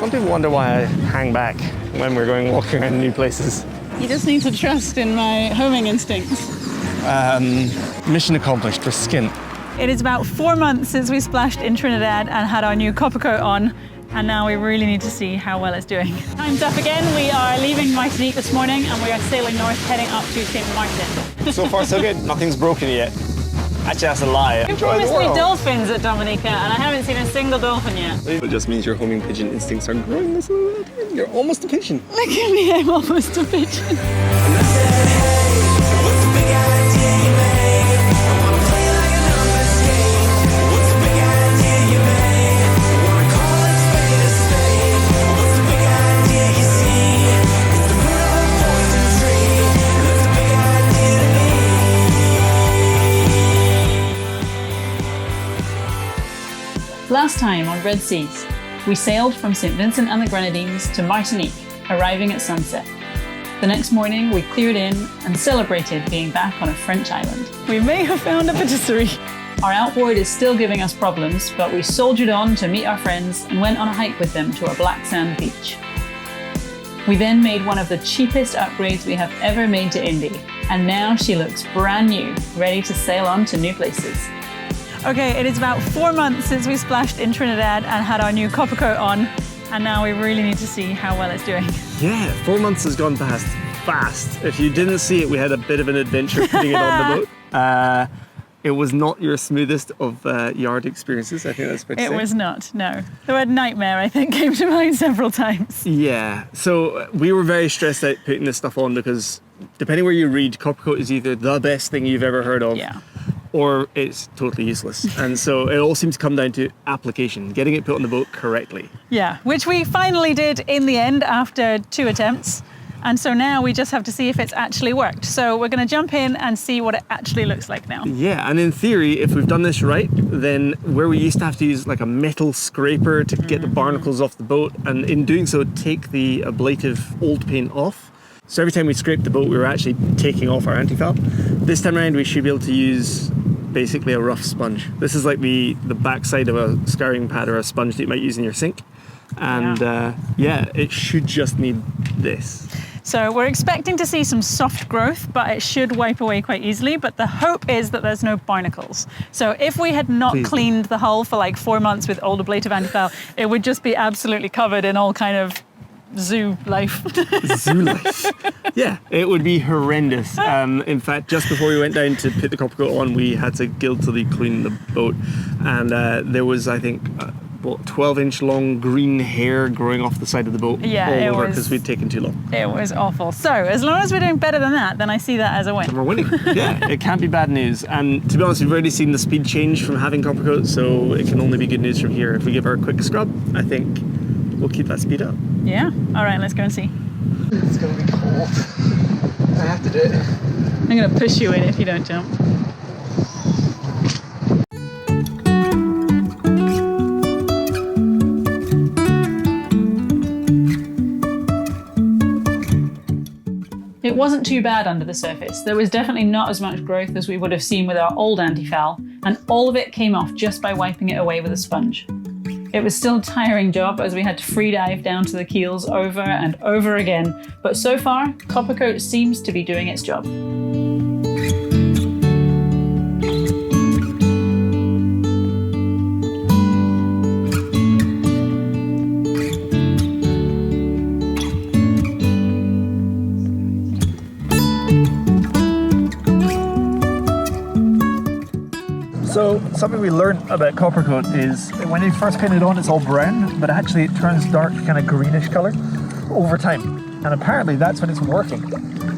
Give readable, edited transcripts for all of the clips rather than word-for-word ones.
Some people wonder why I hang back when we're going walking around new places. You just need to trust in my homing instincts. Mission accomplished, we're skint. It is about 4 months since we splashed in Trinidad and had our new Coppercoat on, and now we really need to see how well it's doing. Time's up again. We are leaving Martinique this morning and we are sailing north, heading up to St. Martin. So far so good, nothing's broken yet. Actually, that's a lie. You promised me dolphins at Dominica, and I haven't seen a single dolphin yet. It just means your homing pigeon instincts are growing this little bit. You're almost a pigeon. Look at me, I'm almost a pigeon. Last time on Red Seas, we sailed from St. Vincent and the Grenadines to Martinique, arriving at sunset. The next morning, we cleared in and celebrated being back on a French island. We may have found a patisserie. Our outboard is still giving us problems, but we soldiered on to meet our friends and went on a hike with them to a black sand beach. We then made one of the cheapest upgrades we have ever made to Indy, and now she looks brand new, ready to sail on to new places. Okay, it is about 4 months since we splashed in Trinidad and had our new Coppercoat on, and now we really need to see how well it's doing. Yeah, 4 months has gone past fast. If you didn't see it, we had a bit of an adventure putting it on the boat. It was not your smoothest of yard experiences, I think that's fair to say. It was not, no. The word nightmare, I think, came to mind several times. Yeah, so we were very stressed out putting this stuff on because depending where you read, Coppercoat is either the best thing you've ever heard of, yeah, or it's totally useless. And so it all seems to come down to application, getting it put on the boat correctly. Yeah, which we finally did in the end after 2 attempts. And so now we just have to see if it's actually worked. So we're going to jump in and see what it actually looks like now. Yeah, and in theory, if we've done this right, then where we used to have to use like a metal scraper to get the barnacles off the boat, and in doing so, take the ablative old paint off. So every time we scraped the boat, we were actually taking off our anti-foul. This time around, we should be able to use basically a rough sponge. This is like the backside of a scouring pad or a sponge that you might use in your sink. And yeah, it should just need this. So we're expecting to see some soft growth, but it should wipe away quite easily. But the hope is that there's no barnacles. So if we had not cleaned the hull for like 4 months with old ablative anti-foul, it would just be absolutely covered in all kind of zoo life. Zoo life. Yeah, it would be horrendous. In fact, just before we went down to put the Coppercoat on, we had to guiltily clean the boat. And there was, I think, 12-inch long green hair growing off the side of the boat all over because we'd taken too long. It was awful. So as long as we're doing better than that, then I see that as a win. And we're winning. Yeah, it can't be bad news. And to be honest, we've already seen the speed change from having Coppercoat, so it can only be good news from here. If we give her a quick scrub, I think we'll keep that speed up. Yeah? All right, let's go and see. It's going to be cold. I have to do it. I'm going to push you in if you don't jump. It wasn't too bad under the surface. There was definitely not as much growth as we would have seen with our old anti-foul, and all of it came off just by wiping it away with a sponge. It was still a tiring job as we had to free dive down to the keels over and over again, but so far, Coppercoat seems to be doing its job. So something we learned about Coppercoat is when you first paint it on, it's all brown, but actually it turns dark, kind of greenish color over time. And apparently that's when it's working.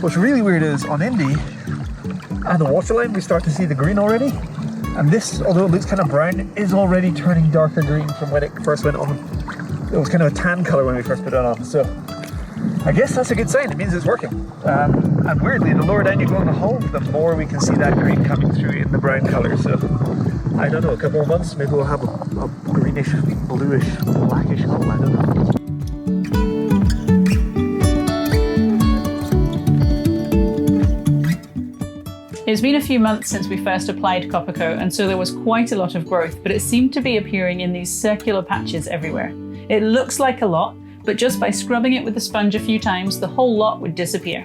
What's really weird is on Indy, at the waterline, we start to see the green already. And this, although it looks kind of brown, is already turning darker green from when it first went on. It was kind of a tan color when we first put it on. So I guess that's a good sign. It means it's working. And weirdly, the lower down you go on the hull, the more we can see that green coming through in the brown color. So I don't know, a couple more months, maybe we'll have a greenish, bluish, blackish hull. I don't know. It's been a few months since we first applied Coppercoat, and so there was quite a lot of growth, but it seemed to be appearing in these circular patches everywhere. It looks like a lot, but just by scrubbing it with a sponge a few times, the whole lot would disappear.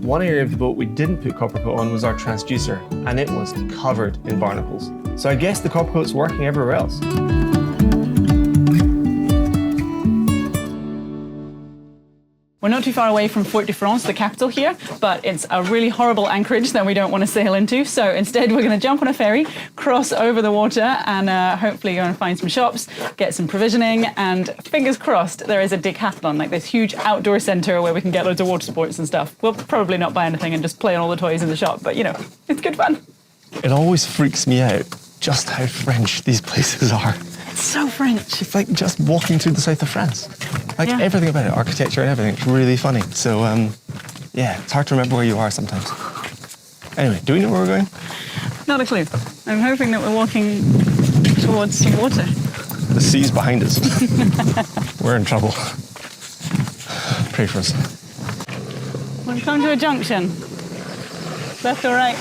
One area of the boat we didn't put Coppercoat on was our transducer, and it was covered in barnacles. So I guess the Coppercoat's working everywhere else. We're not too far away from Fort de France, the capital here, but it's a really horrible anchorage that we don't want to sail into. So instead, we're going to jump on a ferry, cross over the water, and hopefully go and find some shops, get some provisioning, and fingers crossed, there is a decathlon, like this huge outdoor centre where we can get loads of water sports and stuff. We'll probably not buy anything and just play on all the toys in the shop, but you know, it's good fun. It always freaks me out just how French these places are. It's so French. It's like just walking through the south of France. Like everything about it, architecture and everything, it's really funny. So yeah, it's hard to remember where you are sometimes. Anyway, do we know where we're going? Not a clue. I'm hoping that we're walking towards some water. The sea's behind us. We're in trouble. Pray for us. We've come to a junction. Left or right?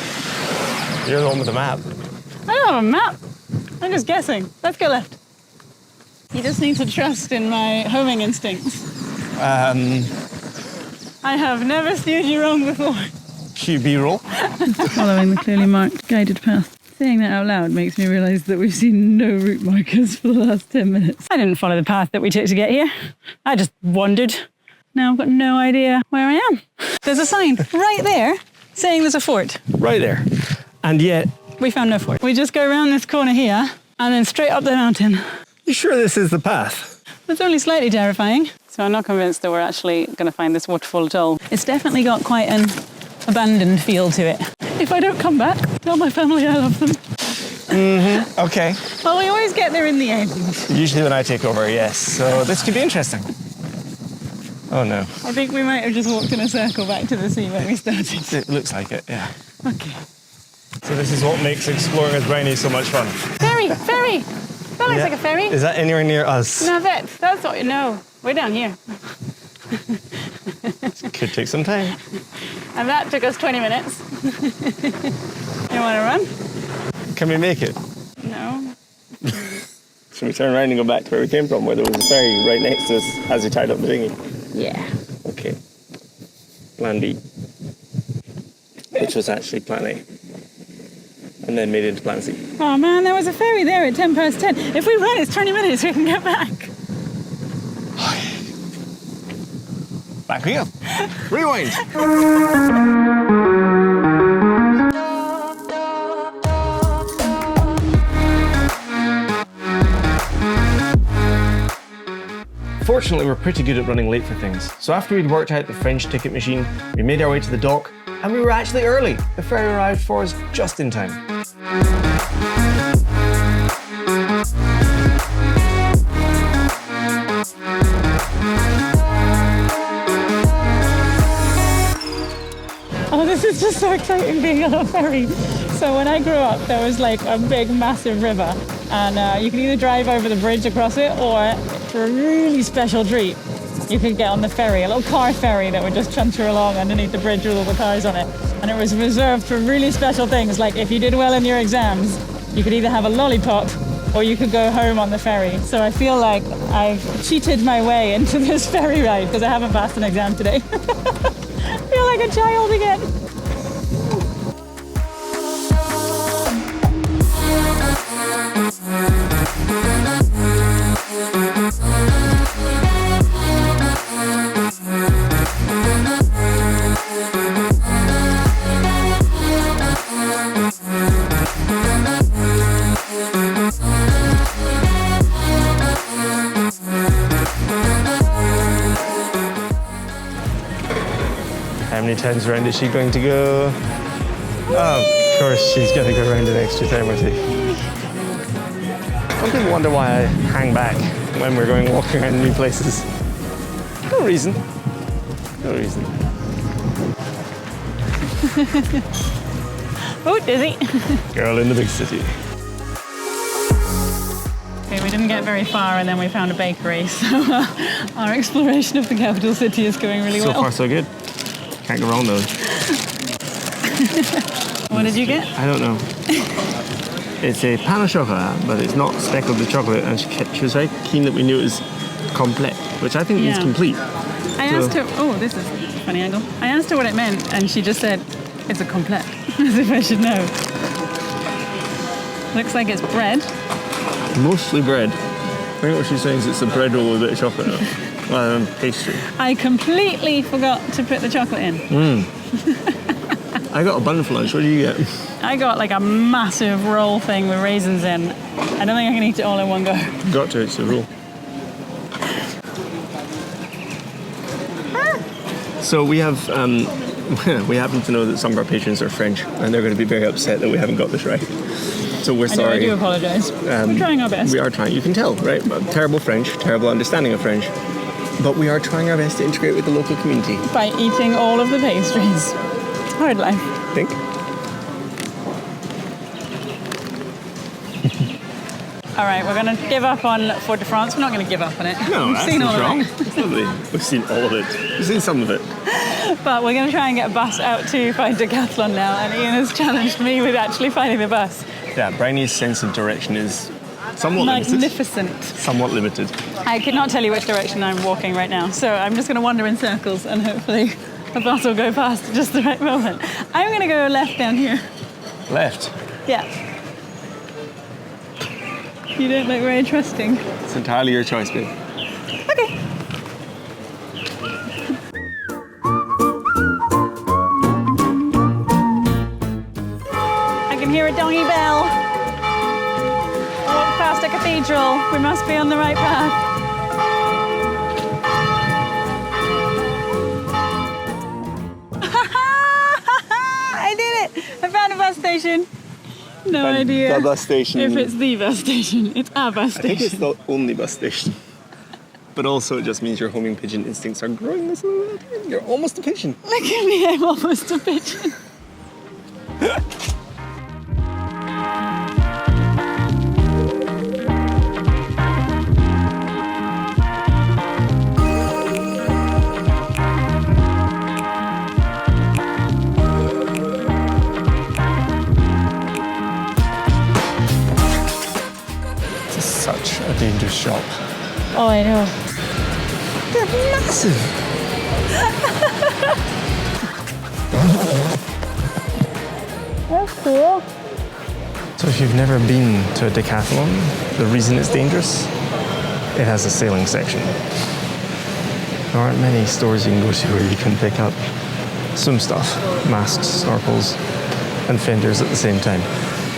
You're the one with the map. I don't have a map. I'm just guessing. Let's go left. You just need to trust in my homing instincts. I have never steered you wrong before. QB roll. Following the clearly marked guided path. Saying that out loud makes me realise that we've seen no route markers for the last 10 minutes. I didn't follow the path that we took to get here. I just wandered. Now I've got no idea where I am. There's a sign right there saying there's a fort. Right there. And yet... we found no fort. We just go around this corner here and then straight up the mountain. You sure this is the path? It's only slightly terrifying. So I'm not convinced that we're actually going to find this waterfall at all. It's definitely got quite an abandoned feel to it. If I don't come back, tell my family I love them. Mm-hmm, okay. Well, we always get there in the end. Usually when I take over, yes. So this could be interesting. Oh no. I think we might have just walked in a circle back to the sea when we started. It looks like it, yeah. Okay. So this is what makes exploring with Brownie so much fun. Ferry! Ferry! That looks like a ferry. Is that anywhere near us? No, that's what, no. We're down here. Could take some time. And that took us 20 minutes. You want to run? Can we make it? No. Should we turn around and go back to where we came from, where there was a ferry right next to us as we tied up the dinghy? Yeah. Okay. Plan B. Which was actually Plan A. And then made into Plan C. Oh man, there was a ferry there at 10 past 10. If we run, it's 20 minutes, we can get back. Back we go. Rewind. Fortunately, we're pretty good at running late for things. So after we'd worked out the French ticket machine, we made our way to the dock, and we were actually early. The ferry arrived for us just in time. Oh, this is just so exciting being on a ferry. So when I grew up, there was like a big, massive river, and you can either drive over the bridge across it, or for a really special treat, you could get on the ferry, a little car ferry that would just chunter along underneath the bridge with all the cars on it. And it was reserved for really special things, like if you did well in your exams, you could either have a lollipop or you could go home on the ferry. So I feel like I've cheated my way into this ferry ride because I haven't passed an exam today. I feel like a child again. How many times around is she going to go? Oh, of course, she's going to go around an extra time or two. Some people wonder why I hang back when we're going walking around new places. No reason. No reason. Oh, dizzy. Girl in the big city. Okay, we didn't get very far and then we found a bakery, so our exploration of the capital city is going really well. So far, so good. Can't go wrong though. What did you get? I don't know. It's a pain au chocolat, but it's not speckled with chocolate. And she was very keen that we knew it was complete, which I think means Yeah. complete. I asked her, oh, this is a funny angle. I asked her what it meant, and she just said, it's a complete, as if I should know. Looks like it's bread. Mostly bread. I think what she's saying is it's a bread roll with a bit of chocolate in it, rather than pastry. I completely forgot to put the chocolate in. I got a bun for lunch. What did you get? I got like a massive roll thing with raisins in. I don't think I can eat it all in one go. Got to, it's a roll. So we have, we happen to know that some of our patrons are French, and they're going to be very upset that we haven't got this right. So we're sorry. I do apologise. We're trying our best. We are trying. You can tell, right? Terrible French, terrible understanding of French. But we are trying our best to integrate with the local community. By eating all of the pastries. Hard life. Think? All right, we're going to give up on Fort de France. We're not going to give up on it. No, We've that's seen all what's wrong. of it. It's lovely. We've seen all of it. We've seen some of it. But we're going to try and get a bus out to find Decathlon now, and Ian has challenged me with actually finding the bus. Yeah, Brownie's sense of direction is somewhat Magnificent. limited. Somewhat limited. I could not tell you which direction I'm walking right now, so I'm just going to wander in circles and hopefully a bus will go past at just the right moment. I'm going to go left down here. Left. Yeah. You don't look very trusting. It's entirely your choice, babe. Okay. I can hear a donkey bell. I walk past a cathedral. We must be on the right path. I did it! I found a bus station. No idea. The bus station. If it's the bus station. It's a bus station. I think it's the only bus station. But also it just means your homing pigeon instincts are growing this little bit. You're almost a pigeon. Look at me, I'm almost a pigeon. Such a dangerous shop. Oh, I know. They're massive. That's cool. So if you've never been to a decathlon, the reason it's dangerous, it has a sailing section. There aren't many stores you can go to where you can pick up swim stuff, masks, snorkels, and fenders at the same time.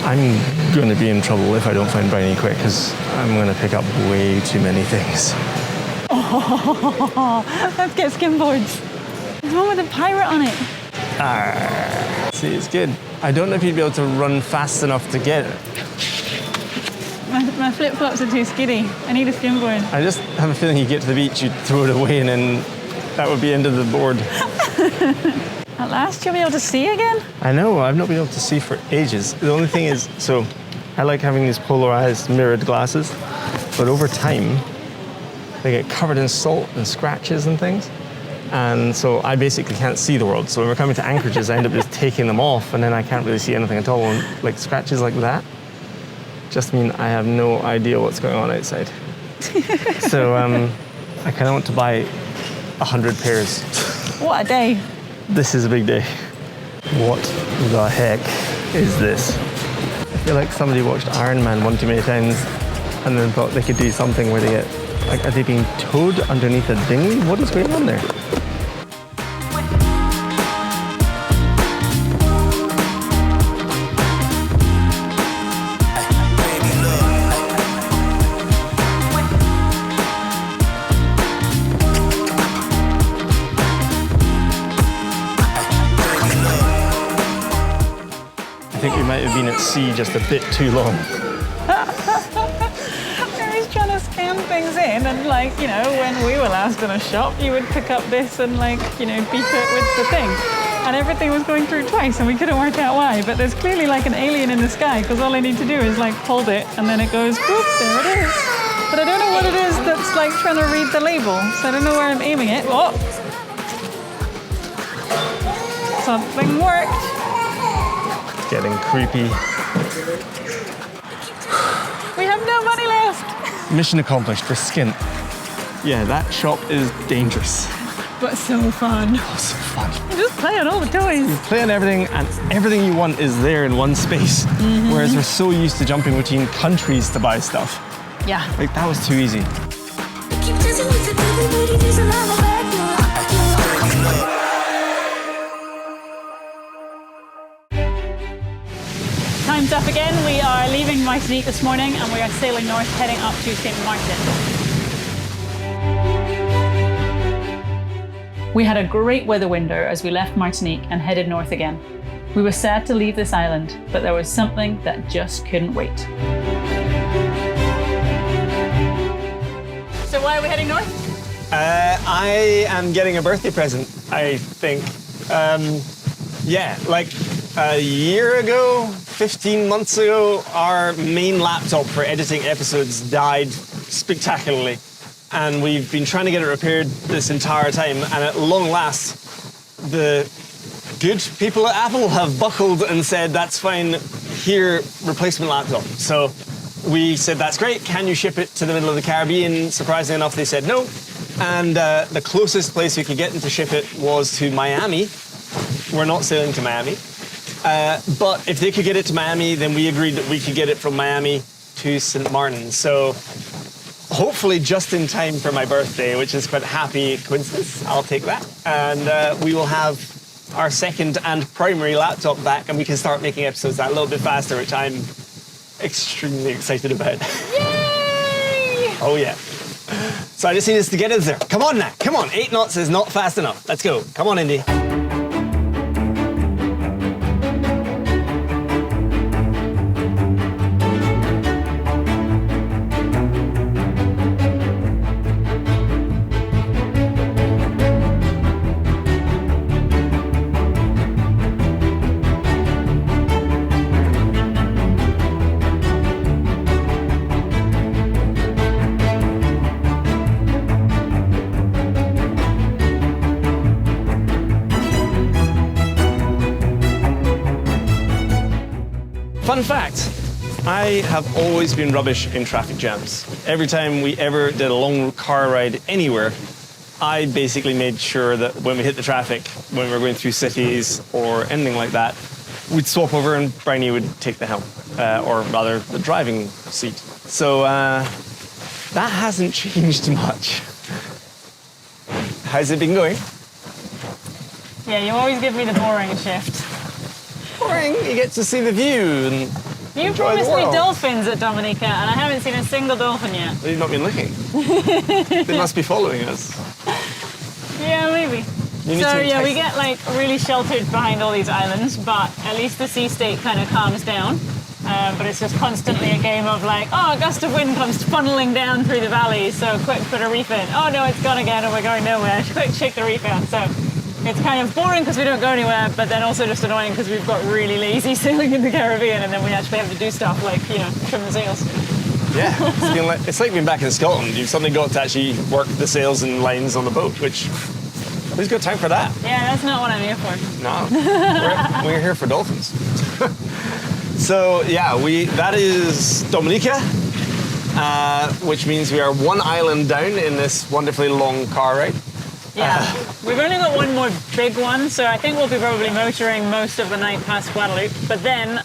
I'm going to be in trouble if I don't find Brownie quick, because I'm going to pick up way too many things. Oh, let's get skimboards. There's one with a pirate on it. See, it's good. I don't know if you'd be able to run fast enough to get it. My flip-flops are too skiddy. I need a skimboard. I just have a feeling you get to the beach, you'd throw it away, and then that would be end of the board. At last, you'll be able to see again? I know, I've not been able to see for ages. The only thing is, so I like having these polarized mirrored glasses, but over time, they get covered in salt and scratches and things. And so I basically can't see the world. So when we're coming to anchorages, I end up just taking them off, and then I can't really see anything at all. And like scratches like that just mean I have no idea what's going on outside. So I kind of want to buy 100 pairs. What a day. This is a big day. What the heck is this? I feel like somebody watched Iron Man one too many times and then thought they could do something where they get, like, are they being towed underneath a dinghy? What is going on there? I think we might have been at sea just a bit too long. I was trying to scan things in, and like, you know, when we were last in a shop, you would pick up this and like, you know, beep it with the thing. And everything was going through twice and we couldn't work out why. But there's clearly like an alien in the sky, because all I need to do is like hold it and then it goes, whoop, there it is. But I don't know what it is that's like trying to read the label. So I don't know where I'm aiming it. Oh! Something worked. It's getting creepy. We have no money left. Mission accomplished for skint. Yeah, that shop is dangerous. But so fun. Oh, so fun. You just play on all the toys. You play on everything, and everything you want is there in one space. Whereas we're so used to jumping between countries to buy stuff. Yeah. Like, that was too easy. Time's up again. We are leaving Martinique this morning and we are sailing north, heading up to St. Martin. We had a great weather window as we left Martinique and headed north again. We were sad to leave this island, but there was something that just couldn't wait. So why are we heading north? I am getting a birthday present, I think. Yeah, like a year ago, 15 months ago, our main laptop for editing episodes died spectacularly. And we've been trying to get it repaired this entire time. And at long last, the good people at Apple have buckled and said, that's fine, here, replacement laptop. So we said, that's great, can you ship it to the middle of the Caribbean? Surprisingly enough, they said no. And the closest place we could get them to ship it was to Miami. We're not sailing to Miami. But if they could get it to Miami, then we agreed that we could get it from Miami to St. Martin. So hopefully just in time for my birthday, which is quite a happy coincidence. I'll take that. And we will have our second and primary laptop back, and we can start making episodes that a little bit faster, which I'm extremely excited about. Yay! Oh yeah. So I just need us to get us there. Come on now, come on. 8 knots is not fast enough. Let's go. Come on, Indy. Fun fact, I have always been rubbish in traffic jams. Every time we ever did a long car ride anywhere, I basically made sure that when we hit the traffic, when we were going through cities or anything like that, we'd swap over and Bryony would take the helm, or rather the driving seat. So that hasn't changed much. How's it been going? Yeah, you always give me the boring shift. Boring, you get to see the view and You enjoy promised the me world. dolphins at Dominica, and I haven't seen a single dolphin yet. They've not been looking. They must be following us. Yeah, maybe. You need So to yeah, we entice get like really sheltered behind all these islands, but at least the sea state kind of calms down. But it's just constantly a game of like, oh, a gust of wind comes funneling down through the valley, so quick, put a reef in. Oh no, it's gone again, and we're going nowhere. Quick, shake the reef out. So it's kind of boring because we don't go anywhere, but then also just annoying because we've got really lazy sailing in the Caribbean, and then we actually have to do stuff like, you know, trim the sails. Yeah, it's like being back in Scotland. You've suddenly got to actually work the sails and lines on the boat, which, who's got time for that? Yeah, that's not what I'm here for. No, we're here for dolphins. So yeah, that is Dominica, which means we are one island down in this wonderfully long car ride. Yeah, we've only got one more big one, so I think we'll be probably motoring most of the night past Guadeloupe. But then,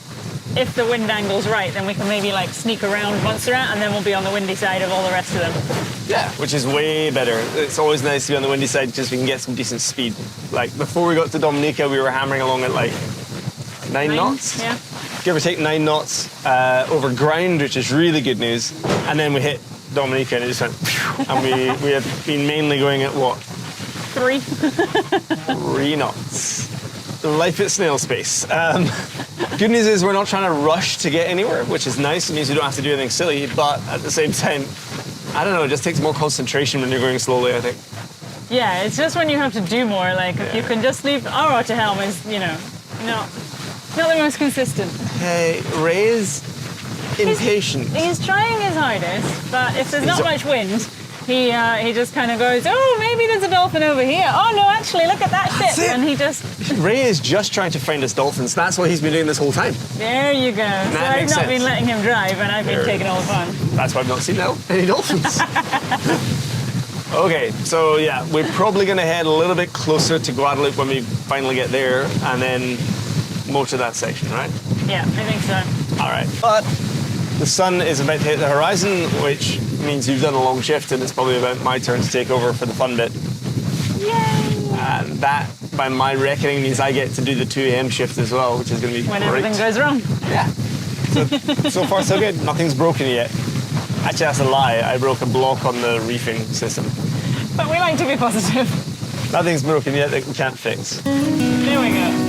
if the wind angle's right, then we can maybe like sneak around Montserrat, and then we'll be on the windy side of all the rest of them. Yeah, which is way better. It's always nice to be on the windy side because we can get some decent speed. Like before we got to Dominica, we were hammering along at like 9 knots. Yeah. Give or take 9 knots over ground, which is really good news. And then we hit Dominica and it just went, phew, and we have been mainly going at what? 3. 3 knots. Life at snail space. Good news is we're not trying to rush to get anywhere, which is nice. It means we don't have to do anything silly, but at the same time, I don't know, it just takes more concentration when you're going slowly, I think. Yeah, it's just when you have to do more, like if you can just leave our to helm is, you know, not the most consistent. Hey, Ray's impatient. He's trying his hardest, but if there's not much wind, He just kind of goes, oh, maybe there's a dolphin over here. Oh no, actually, look at that ship. it. And he just, Ray is just trying to find us dolphins. That's what he's been doing this whole time. there you go. So I've makes not sense. been letting him drive, and I've been There. taking all the fun. That's why I've not seen any dolphins. Okay, so yeah, we're probably going to head a little bit closer to Guadeloupe when we finally get there, and then motor that section, right? Yeah, I think so. All right. But the sun is about to hit the horizon, which means you've done a long shift, and it's probably about my turn to take over for the fun bit. Yay! And that, by my reckoning, means I get to do the 2 a.m. shift as well, which is going to be When great. everything goes wrong. Yeah. So far, so good. Nothing's broken yet. Actually, that's a lie. I broke a block on the reefing system. But we like to be positive. Nothing's broken yet that we can't fix. There we go.